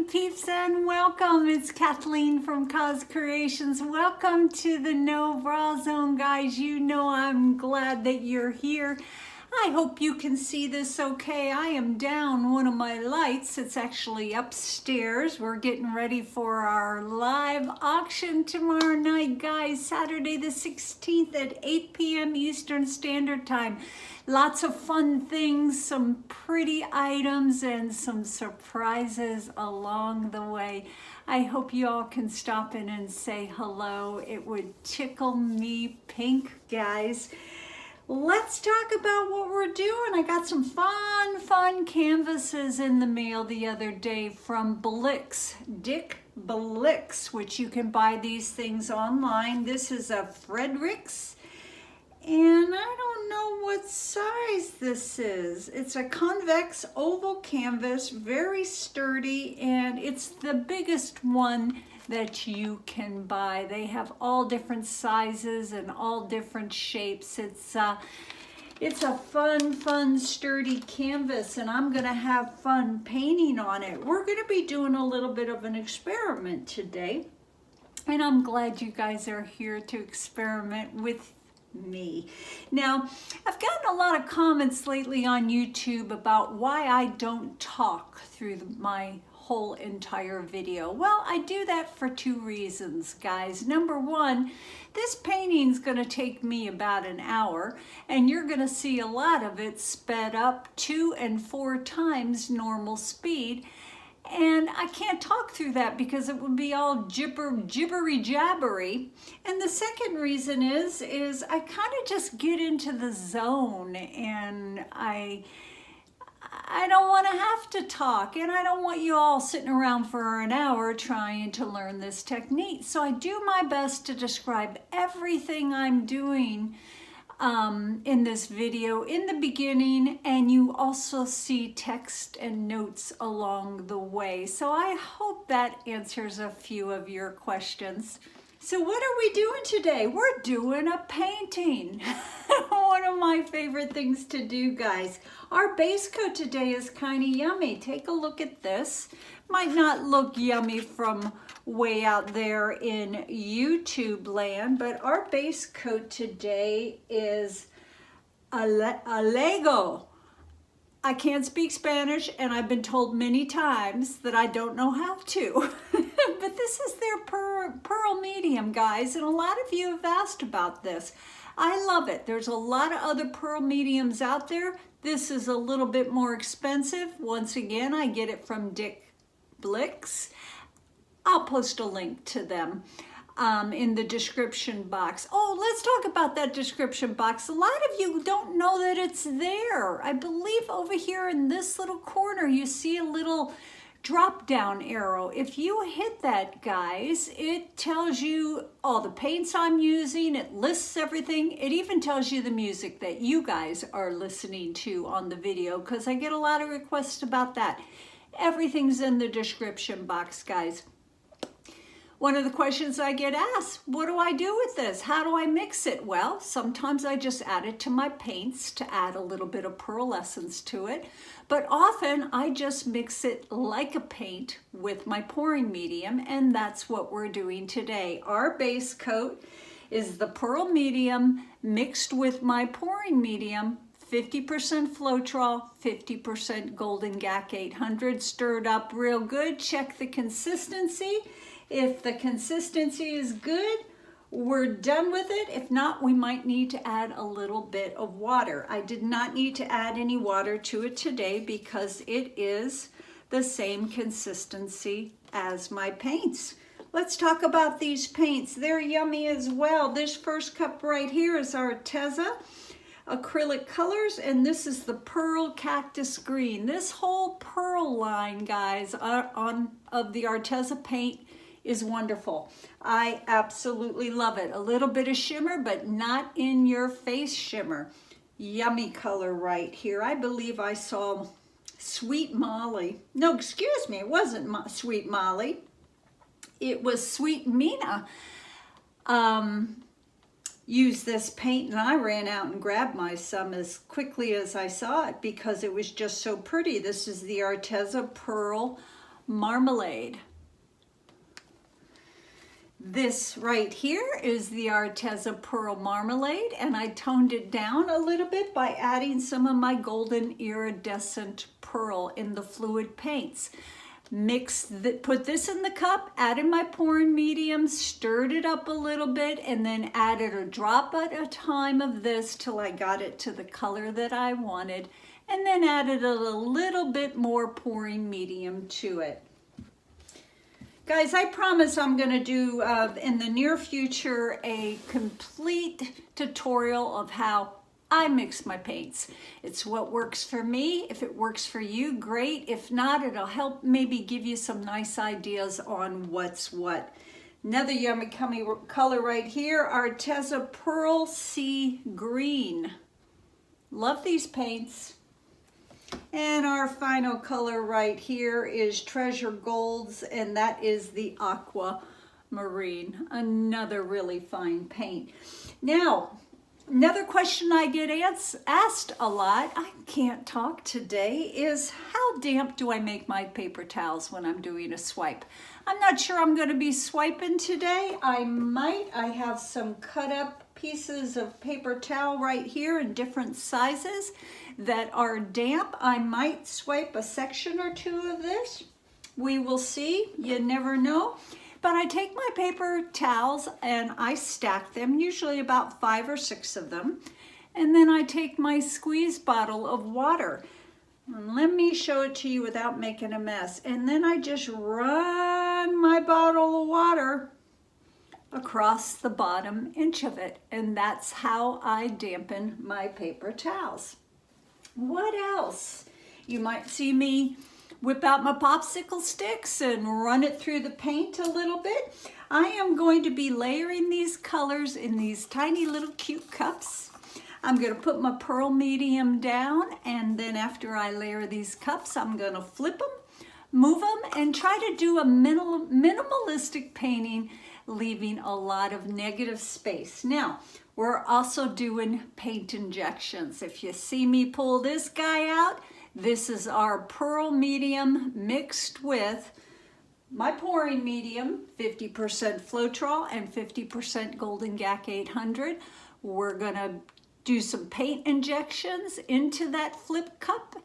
morning, peeps, and welcome. It's Kathleen from COZ Creations. Welcome to the No Bra Zone, guys. You know I'm glad that you're here. I hope you can see this okay. I am down one of my lights. It's actually upstairs. We're getting ready for our live auction tomorrow night, guys. Saturday the 16th at 8 p.m. Eastern Standard Time. Lots of fun things, some pretty items, and some surprises along the way. I hope you all can stop in and say hello. It would tickle me pink, guys. Let's talk about what we're doing. I got some fun canvases in the mail the other day from Blix, Dick Blix, which you can buy these things online. This is a Fredericks, and I don't know what size this is. It's a convex oval canvas, very sturdy, and it's the biggest one that you can buy. They have all different sizes and all different shapes. It's a fun, sturdy canvas, and I'm gonna have fun painting on it. We're gonna be doing a little bit of an experiment today, and I'm glad you guys are here to experiment with me. Now, I've gotten a lot of comments lately on YouTube about why I don't talk through my whole entire video. Well, I do that for two reasons, guys. Number one, this painting's gonna take me about an hour, and you're gonna see a lot of it sped up 2 and 4 times normal speed. And I can't talk through that because it would be all gibbery jabbery. And the second reason is I kind of just get into the zone, and I don't want to have to talk, and I don't want you all sitting around for an hour trying to learn this technique. So I do my best to describe everything I'm doing in this video in the beginning, and you also see text and notes along the way. So I hope that answers a few of your questions. So what are we doing today? We're doing a painting. One of my favorite things to do, guys. Our base coat today is kind of yummy. Take a look at this. Might not look yummy from way out there in YouTube land, but our base coat today is a Lego. I can't speak Spanish, and I've been told many times that I don't know how to. But this is their pearl medium, guys, and a lot of you have asked about this. I love it. There's a lot of other pearl mediums out there. This is a little bit more expensive. Once again, I get it from Dick Blix. I'll post a link to them in the description box. Oh, let's talk about that description box. A lot of you don't know that it's there. I believe over here in this little corner, you see a little drop down arrow. If you hit that, guys, it tells you all the paints I'm using. It lists everything. It even tells you the music that you guys are listening to on the video, because I get a lot of requests about that. Everything's in the description box, guys. One of the questions I get asked, what do I do with this? How do I mix it? Well, sometimes I just add it to my paints to add a little bit of pearlescence to it. But often I just mix it like a paint with my pouring medium, and that's what we're doing today. Our base coat is the pearl medium mixed with my pouring medium, 50% Floetrol, 50% Golden Gac 800, stirred up real good. Check the consistency. If the consistency is good, we're done with it. If not, we might need to add a little bit of water. I did not need to add any water to it today because it is the same consistency as my paints. Let's talk about these paints. They're yummy as well. This first cup right here is Arteza acrylic colors, and this is the pearl cactus green. This whole pearl line, guys, of the Arteza paint is wonderful. I absolutely love it. A little bit of shimmer, but not in your face shimmer. Yummy color right here. I believe I saw Sweet Molly. No, excuse me, it wasn't Sweet Molly. It was Sweet Mina. Used this paint, and I ran out and grabbed my some as quickly as I saw it because it was just so pretty. This is the Arteza Pearl Marmalade. This right here is the Arteza Pearl Marmalade, and I toned it down a little bit by adding some of my Golden Iridescent Pearl in the fluid paints. Put this in the cup, added my pouring medium, stirred it up a little bit, and then added a drop at a time of this till I got it to the color that I wanted, and then added a little bit more pouring medium to it. Guys, I promise I'm going to do in the near future a complete tutorial of how I mix my paints. It's what works for me. If it works for you, great. If not, it'll help maybe give you some nice ideas on what's what. Another yummy color right here, Arteza Pearl Sea Green. Love these paints. And our final color right here is Treasure Golds, and that is the Aqua Marine. Another really fine paint. Now, another question I get asked a lot, I can't talk today, is how damp do I make my paper towels when I'm doing a swipe? I'm not sure I'm going to be swiping today. I have some cut up pieces of paper towel right here in different sizes that are damp. I might swipe a section or two of this. We will see. You never know. But I take my paper towels and I stack them, usually about 5 or 6 of them. And then I take my squeeze bottle of water. And let me show it to you without making a mess. And then I just run my bottle of water across the bottom inch of it. And that's how I dampen my paper towels. What else? You might see me whip out my popsicle sticks and run it through the paint a little bit. I am going to be layering these colors in these tiny little cute cups. I'm going to put my pearl medium down, and then after I layer these cups, I'm going to flip them, move them, and try to do a minimalistic painting, leaving a lot of negative space. Now, we're also doing paint injections. If you see me pull this guy out, this is our pearl medium mixed with my pouring medium, 50% Floetrol and 50% Golden Gac 800. We're gonna do some paint injections into that flip cup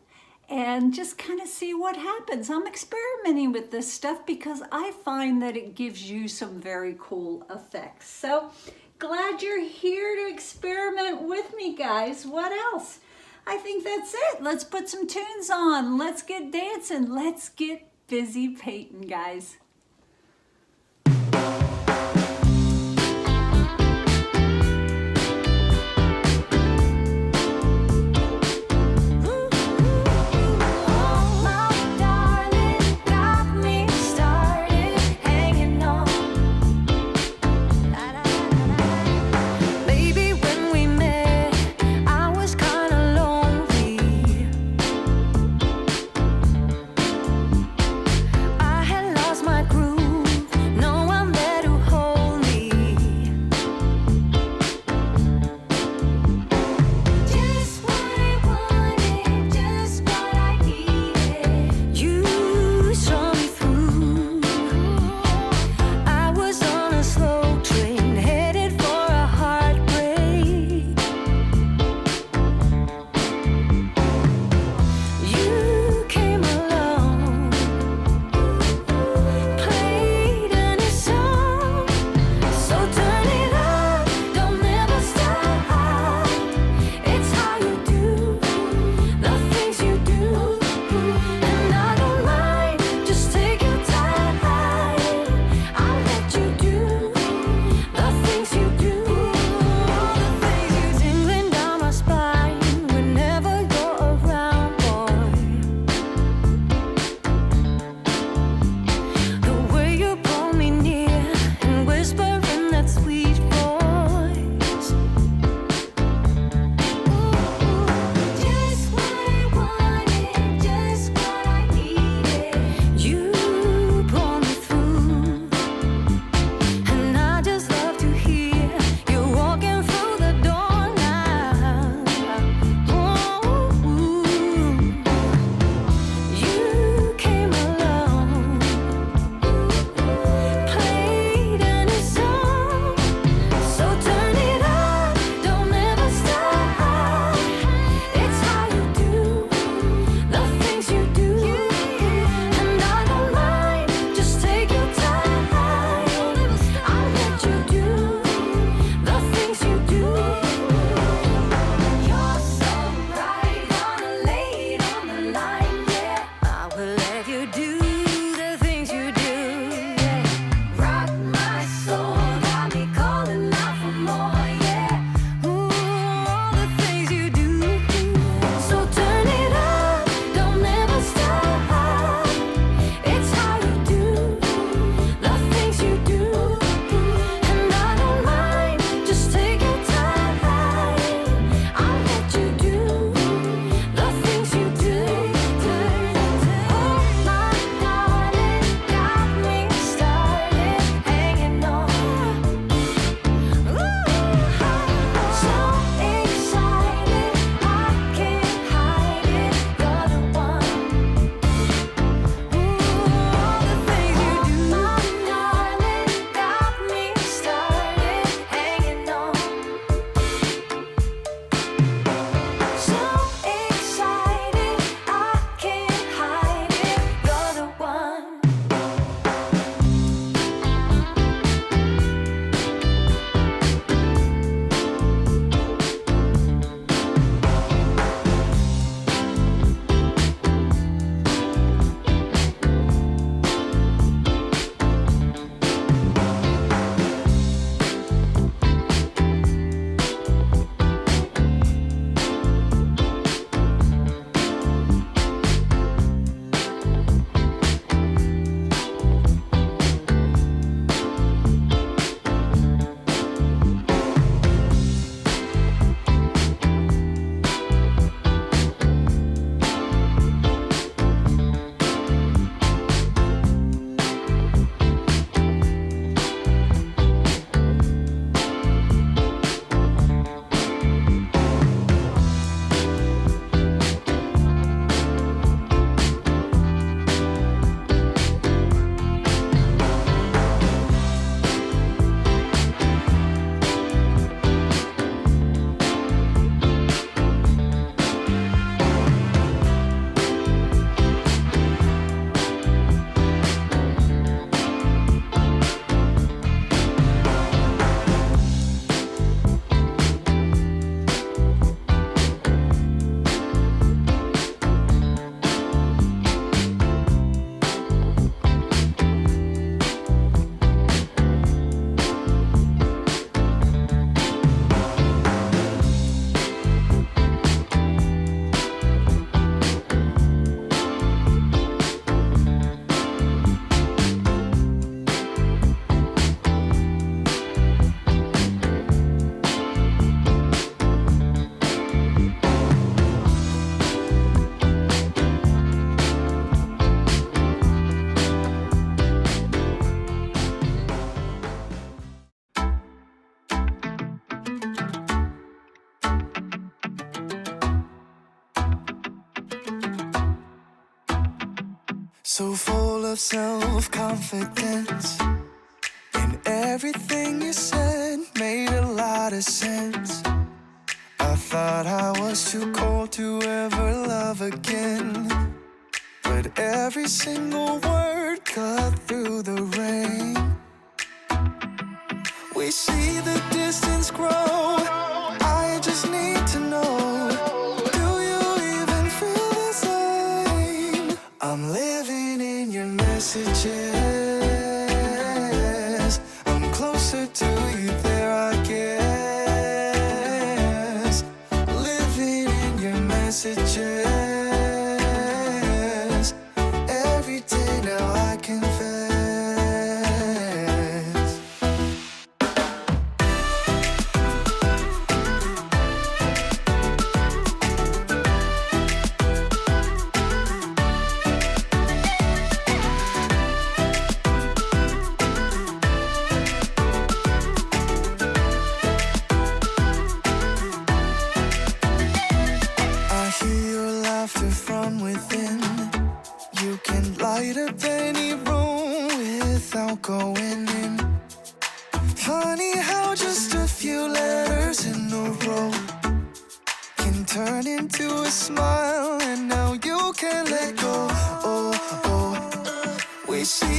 and just kind of see what happens. I'm experimenting with this stuff because I find that it gives you some very cool effects. So glad you're here to experiment with me, guys. What else? I think that's it. Let's put some tunes on. Let's get dancing. Let's get busy painting, guys. My So full of self-confidence, and everything you said made a lot of sense. I thought I was too cold to ever love again, but every single word cut through the rain. We see the distance grow, I just need to know, do you even feel the same? I'm living in your messages, I'm closer to you there I guess. Living in your messages, every day now I confess. From within, you can light up any room without going in. Funny how just a few letters in a row can turn into a smile, and now you can't let go. Oh, oh, we see